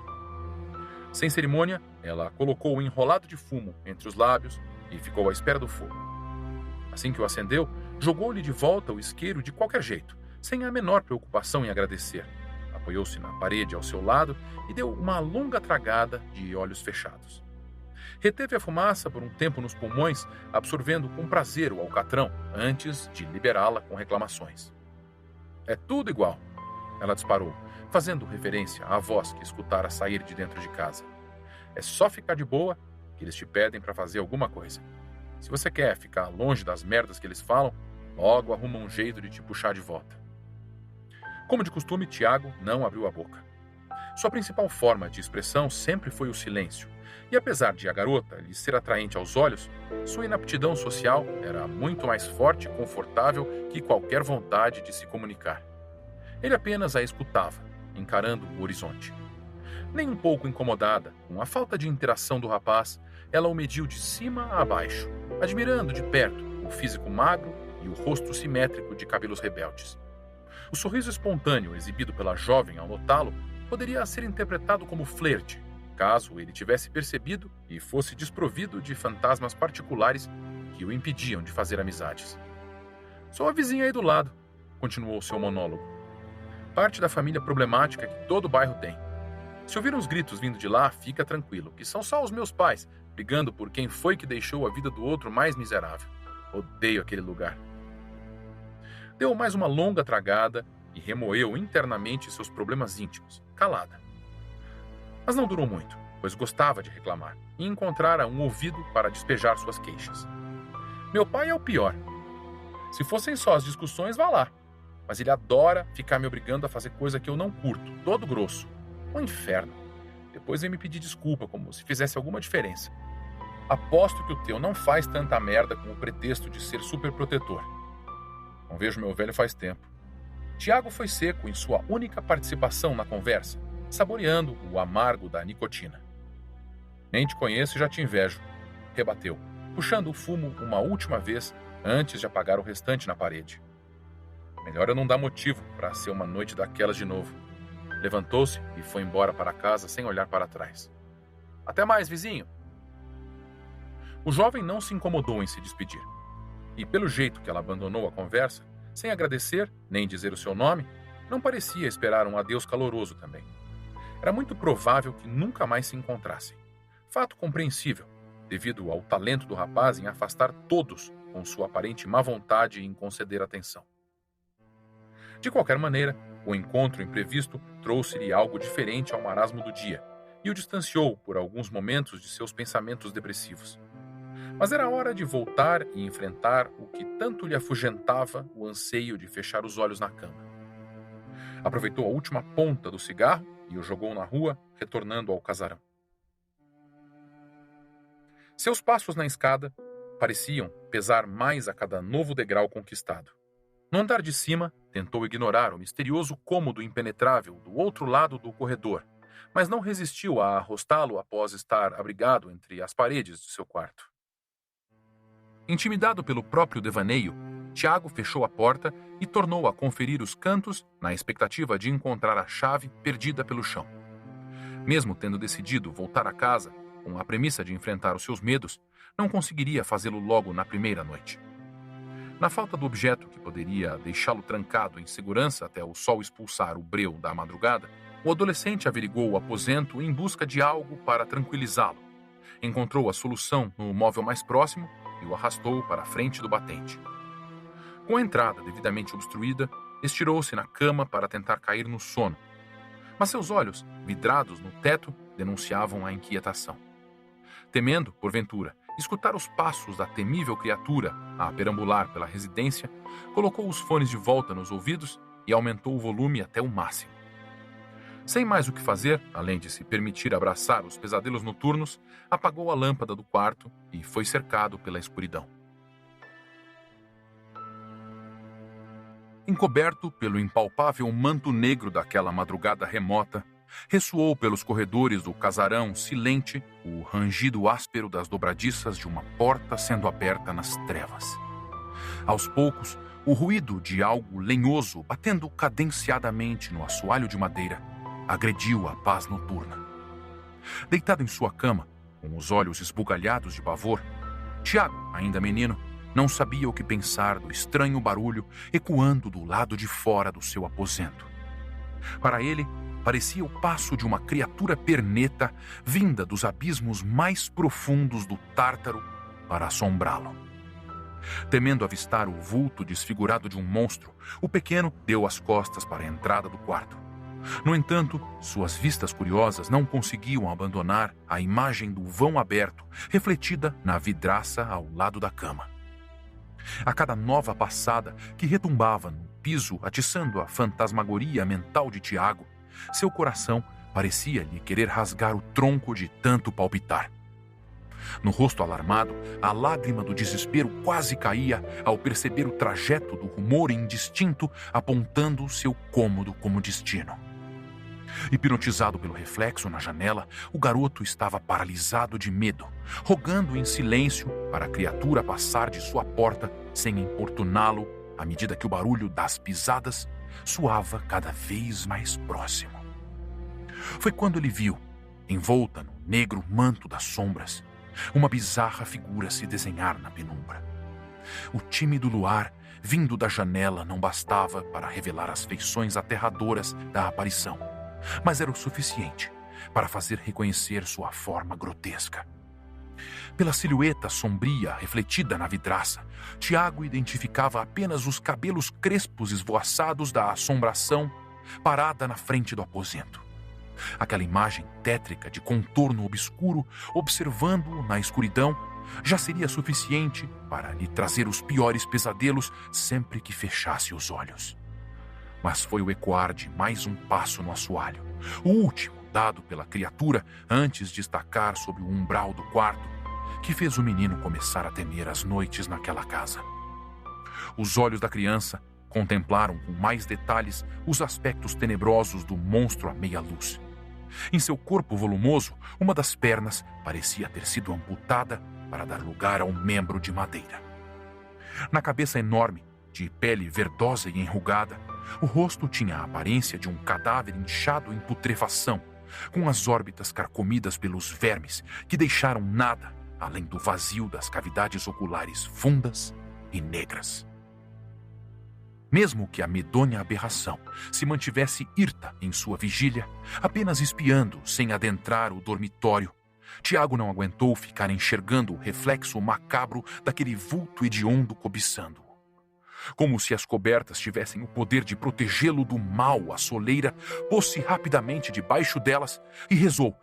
Sem cerimônia, ela colocou o enrolado de fumo entre os lábios e ficou à espera do fogo. Assim que o acendeu, jogou-lhe de volta o isqueiro de qualquer jeito, sem a menor preocupação em agradecer. Apoiou-se na parede ao seu lado e deu uma longa tragada de olhos fechados. Reteve a fumaça por um tempo nos pulmões, absorvendo com prazer o alcatrão, antes de liberá-la com reclamações. "É tudo igual", ela disparou, fazendo referência à voz que escutara sair de dentro de casa. "É só ficar de boa que eles te pedem para fazer alguma coisa. Se você quer ficar longe das merdas que eles falam, logo arruma um jeito de te puxar de volta." Como de costume, Tiago não abriu a boca. Sua principal forma de expressão sempre foi o silêncio, e apesar de a garota lhe ser atraente aos olhos, sua inaptidão social era muito mais forte e confortável que qualquer vontade de se comunicar. Ele apenas a escutava, encarando o horizonte. Nem um pouco incomodada com a falta de interação do rapaz, ela o mediu de cima a baixo, admirando de perto o físico magro e o rosto simétrico de cabelos rebeldes. O sorriso espontâneo exibido pela jovem ao notá-lo poderia ser interpretado como flerte, caso ele tivesse percebido e fosse desprovido de fantasmas particulares que o impediam de fazer amizades. "Sou a vizinha aí do lado", continuou seu monólogo. "Parte da família problemática que todo bairro tem. Se ouvir uns gritos vindo de lá, fica tranquilo, que são só os meus pais, brigando por quem foi que deixou a vida do outro mais miserável. Odeio aquele lugar." Deu mais uma longa tragada e remoeu internamente seus problemas íntimos, calada. Mas não durou muito, pois gostava de reclamar e encontrara um ouvido para despejar suas queixas. "Meu pai é o pior. Se fossem só as discussões, vá lá. Mas ele adora ficar me obrigando a fazer coisa que eu não curto, todo grosso. Um inferno. Depois vem me pedir desculpa, como se fizesse alguma diferença. Aposto que o teu não faz tanta merda com o pretexto de ser superprotetor. Não vejo meu velho faz tempo." Tiago foi seco em sua única participação na conversa, saboreando o amargo da nicotina. "Nem te conheço e já te invejo", rebateu, puxando o fumo uma última vez antes de apagar o restante na parede. "Melhor eu não dar motivo para ser uma noite daquelas de novo." Levantou-se e foi embora para casa sem olhar para trás. "Até mais, vizinho." O jovem não se incomodou em se despedir. E pelo jeito que ela abandonou a conversa, sem agradecer nem dizer o seu nome, não parecia esperar um adeus caloroso também. Era muito provável que nunca mais se encontrassem. Fato compreensível, devido ao talento do rapaz em afastar todos com sua aparente má vontade em conceder atenção. De qualquer maneira, o encontro imprevisto trouxe-lhe algo diferente ao marasmo do dia e o distanciou por alguns momentos de seus pensamentos depressivos. Mas era hora de voltar e enfrentar o que tanto lhe afugentava o anseio de fechar os olhos na cama. Aproveitou a última ponta do cigarro e o jogou na rua, retornando ao casarão. Seus passos na escada pareciam pesar mais a cada novo degrau conquistado. No andar de cima, tentou ignorar o misterioso cômodo impenetrável do outro lado do corredor, mas não resistiu a arrostá-lo após estar abrigado entre as paredes de seu quarto. Intimidado pelo próprio devaneio, Tiago fechou a porta e tornou a conferir os cantos na expectativa de encontrar a chave perdida pelo chão. Mesmo tendo decidido voltar a casa com a premissa de enfrentar os seus medos, não conseguiria fazê-lo logo na primeira noite. Na falta do objeto que poderia deixá-lo trancado em segurança até o sol expulsar o breu da madrugada, o adolescente averigou o aposento em busca de algo para tranquilizá-lo. Encontrou a solução no móvel mais próximo e o arrastou para a frente do batente. Com a entrada devidamente obstruída, estirou-se na cama para tentar cair no sono. Mas seus olhos, vidrados no teto, denunciavam a inquietação. Temendo, porventura, escutar os passos da temível criatura a perambular pela residência, colocou os fones de volta nos ouvidos e aumentou o volume até o máximo. Sem mais o que fazer, além de se permitir abraçar os pesadelos noturnos, apagou a lâmpada do quarto e foi cercado pela escuridão. Encoberto pelo impalpável manto negro daquela madrugada remota, ressoou pelos corredores do casarão silente o rangido áspero das dobradiças de uma porta sendo aberta nas trevas. Aos poucos, o ruído de algo lenhoso batendo cadenciadamente no assoalho de madeira agrediu a paz noturna. Deitado em sua cama, com os olhos esbugalhados de pavor, Tiago, ainda menino, não sabia o que pensar do estranho barulho ecoando do lado de fora do seu aposento. Para ele, parecia o passo de uma criatura perneta vinda dos abismos mais profundos do Tártaro para assombrá-lo. Temendo avistar o vulto desfigurado de um monstro, o pequeno deu as costas para a entrada do quarto. No entanto, suas vistas curiosas não conseguiam abandonar a imagem do vão aberto, refletida na vidraça ao lado da cama. A cada nova passada que retumbava no piso, atiçando a fantasmagoria mental de Tiago, seu coração parecia-lhe querer rasgar o tronco de tanto palpitar. No rosto alarmado, a lágrima do desespero quase caía ao perceber o trajeto do rumor indistinto apontando seu cômodo como destino. Hipnotizado pelo reflexo na janela, o garoto estava paralisado de medo, rogando em silêncio para a criatura passar de sua porta sem importuná-lo, à medida que o barulho das pisadas soava cada vez mais próximo. Foi quando ele viu, envolta no negro manto das sombras, uma bizarra figura se desenhar na penumbra. O tímido luar, vindo da janela, não bastava para revelar as feições aterradoras da aparição, mas era o suficiente para fazer reconhecer sua forma grotesca. Pela silhueta sombria refletida na vidraça, Tiago identificava apenas os cabelos crespos esvoaçados da assombração parada na frente do aposento. Aquela imagem tétrica de contorno obscuro, observando-o na escuridão, já seria suficiente para lhe trazer os piores pesadelos sempre que fechasse os olhos. Mas foi o ecoar de mais um passo no assoalho, o último dado pela criatura antes de estacar sob o umbral do quarto, que fez o menino começar a temer as noites naquela casa. Os olhos da criança contemplaram com mais detalhes os aspectos tenebrosos do monstro à meia luz. Em seu corpo volumoso, uma das pernas parecia ter sido amputada para dar lugar a um membro de madeira. Na cabeça enorme, de pele verdosa e enrugada, o rosto tinha a aparência de um cadáver inchado em putrefação, com as órbitas carcomidas pelos vermes que deixaram nada além do vazio das cavidades oculares fundas e negras. Mesmo que a medonha aberração se mantivesse hirta em sua vigília, apenas espiando sem adentrar o dormitório, Tiago não aguentou ficar enxergando o reflexo macabro daquele vulto hediondo cobiçando-o. Como se as cobertas tivessem o poder de protegê-lo do mal, a soleira pôs-se rapidamente debaixo delas e rezou,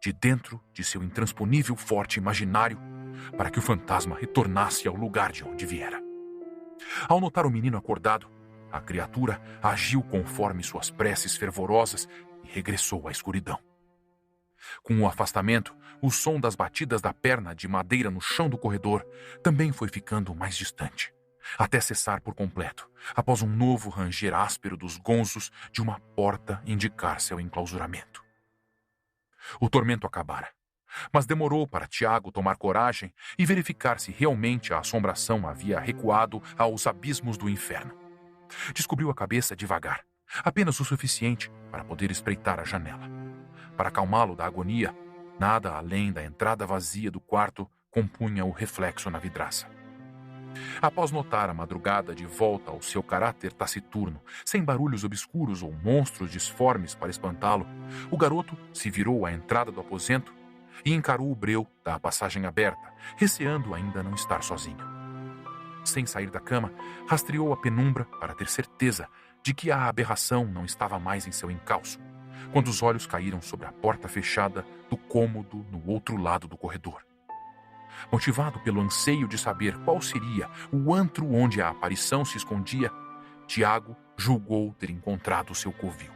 de dentro de seu intransponível forte imaginário, para que o fantasma retornasse ao lugar de onde viera. Ao notar o menino acordado, a criatura agiu conforme suas preces fervorosas e regressou à escuridão. Com o afastamento, o som das batidas da perna de madeira no chão do corredor também foi ficando mais distante, até cessar por completo, após um novo ranger áspero dos gonzos de uma porta indicar seu enclausuramento. O tormento acabara, mas demorou para Tiago tomar coragem e verificar se realmente a assombração havia recuado aos abismos do inferno. Descobriu a cabeça devagar, apenas o suficiente para poder espreitar a janela. Para acalmá-lo da agonia, nada além da entrada vazia do quarto compunha o reflexo na vidraça. Após notar a madrugada de volta ao seu caráter taciturno, sem barulhos obscuros ou monstros disformes para espantá-lo, o garoto se virou à entrada do aposento e encarou o breu da passagem aberta, receando ainda não estar sozinho. Sem sair da cama, rastreou a penumbra para ter certeza de que a aberração não estava mais em seu encalço, quando os olhos caíram sobre a porta fechada do cômodo no outro lado do corredor. Motivado pelo anseio de saber qual seria o antro onde a aparição se escondia, Tiago julgou ter encontrado seu covil.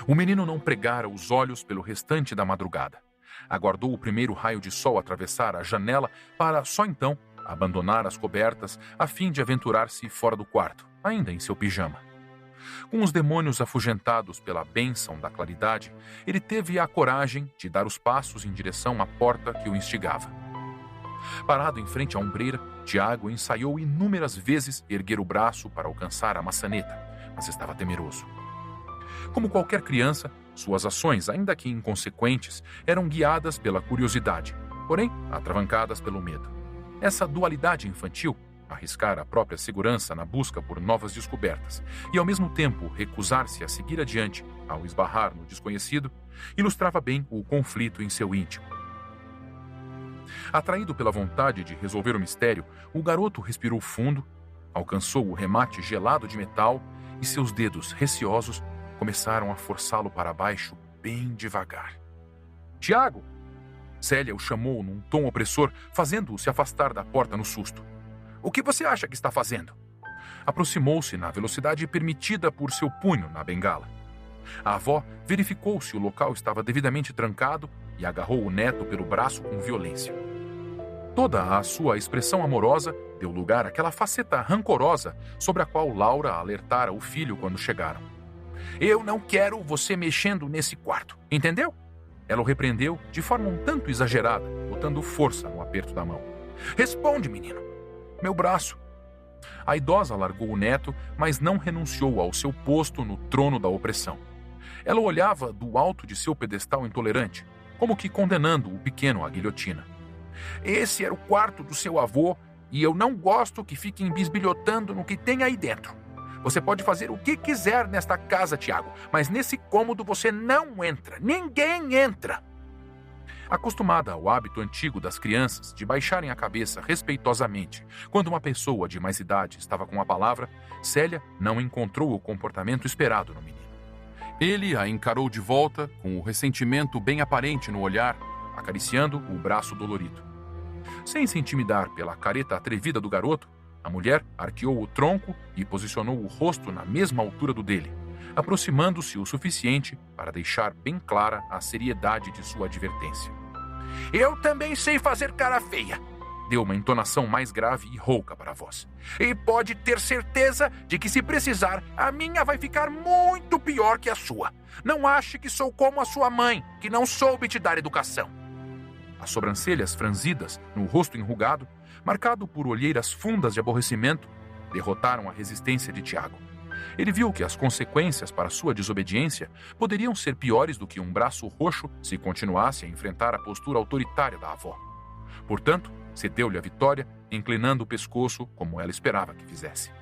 O menino não pregara os olhos pelo restante da madrugada. Aguardou o primeiro raio de sol atravessar a janela para, só então, abandonar as cobertas a fim de aventurar-se fora do quarto, ainda em seu pijama. Com os demônios afugentados pela bênção da claridade, ele teve a coragem de dar os passos em direção à porta que o instigava. Parado em frente à ombreira, Tiago ensaiou inúmeras vezes erguer o braço para alcançar a maçaneta, mas estava temeroso. Como qualquer criança, suas ações, ainda que inconsequentes, eram guiadas pela curiosidade, porém atravancadas pelo medo. Essa dualidade infantil, arriscar a própria segurança na busca por novas descobertas e, ao mesmo tempo, recusar-se a seguir adiante ao esbarrar no desconhecido, ilustrava bem o conflito em seu íntimo. Atraído pela vontade de resolver o mistério, o garoto respirou fundo, alcançou o remate gelado de metal e seus dedos receosos começaram a forçá-lo para baixo bem devagar. «Tiago!» Célia o chamou num tom opressor, fazendo-o se afastar da porta no susto. «O que você acha que está fazendo?» Aproximou-se na velocidade permitida por seu punho na bengala. A avó verificou se o local estava devidamente trancado e agarrou o neto pelo braço com violência. Toda a sua expressão amorosa deu lugar àquela faceta rancorosa sobre a qual Laura alertara o filho quando chegaram. «Eu não quero você mexendo nesse quarto, entendeu?» Ela o repreendeu de forma um tanto exagerada, botando força no aperto da mão. «Responde, menino!» «Meu braço!» A idosa largou o neto, mas não renunciou ao seu posto no trono da opressão. Ela o olhava do alto de seu pedestal intolerante, como que condenando o pequeno à guilhotina. «Esse era o quarto do seu avô e eu não gosto que fiquem bisbilhotando no que tem aí dentro. Você pode fazer o que quiser nesta casa, Tiago, mas nesse cômodo você não entra. Ninguém entra!» Acostumada ao hábito antigo das crianças de baixarem a cabeça respeitosamente quando uma pessoa de mais idade estava com a palavra, Célia não encontrou o comportamento esperado no menino. Ele a encarou de volta com o ressentimento bem aparente no olhar, acariciando o braço dolorido. Sem se intimidar pela careta atrevida do garoto, a mulher arqueou o tronco e posicionou o rosto na mesma altura do dele, aproximando-se o suficiente para deixar bem clara a seriedade de sua advertência. «Eu também sei fazer cara feia», deu uma entonação mais grave e rouca para a voz. «E pode ter certeza de que, se precisar, a minha vai ficar muito pior que a sua. Não ache que sou como a sua mãe, que não soube te dar educação». As sobrancelhas franzidas no rosto enrugado, marcado por olheiras fundas de aborrecimento, derrotaram a resistência de Tiago. Ele viu que as consequências para sua desobediência poderiam ser piores do que um braço roxo se continuasse a enfrentar a postura autoritária da avó. Portanto, cedeu-lhe a vitória, inclinando o pescoço como ela esperava que fizesse.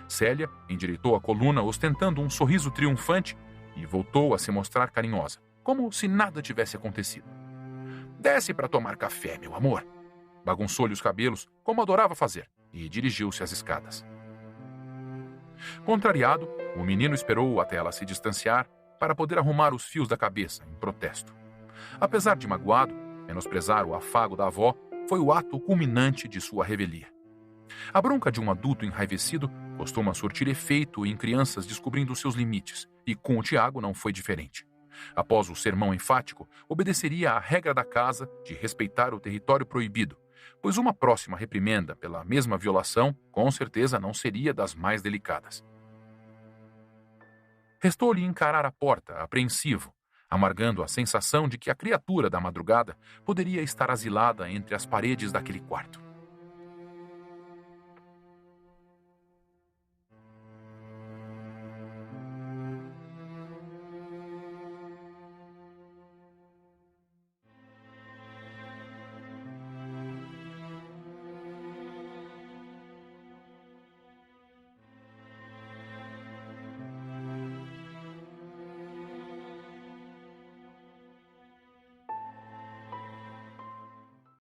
Célia endireitou a coluna ostentando um sorriso triunfante e voltou a se mostrar carinhosa, como se nada tivesse acontecido. «Desce para tomar café, meu amor». Bagunçou-lhe os cabelos, como adorava fazer, e dirigiu-se às escadas. Contrariado, o menino esperou até ela se distanciar para poder arrumar os fios da cabeça, em protesto. Apesar de magoado, menosprezar o afago da avó foi o ato culminante de sua revelia. A bronca de um adulto enraivecido costuma surtir efeito em crianças descobrindo seus limites, e com o Tiago não foi diferente. Após o sermão enfático, obedeceria à regra da casa de respeitar o território proibido, pois uma próxima reprimenda pela mesma violação com certeza não seria das mais delicadas. Restou-lhe encarar a porta, apreensivo, amargando a sensação de que a criatura da madrugada poderia estar asilada entre as paredes daquele quarto.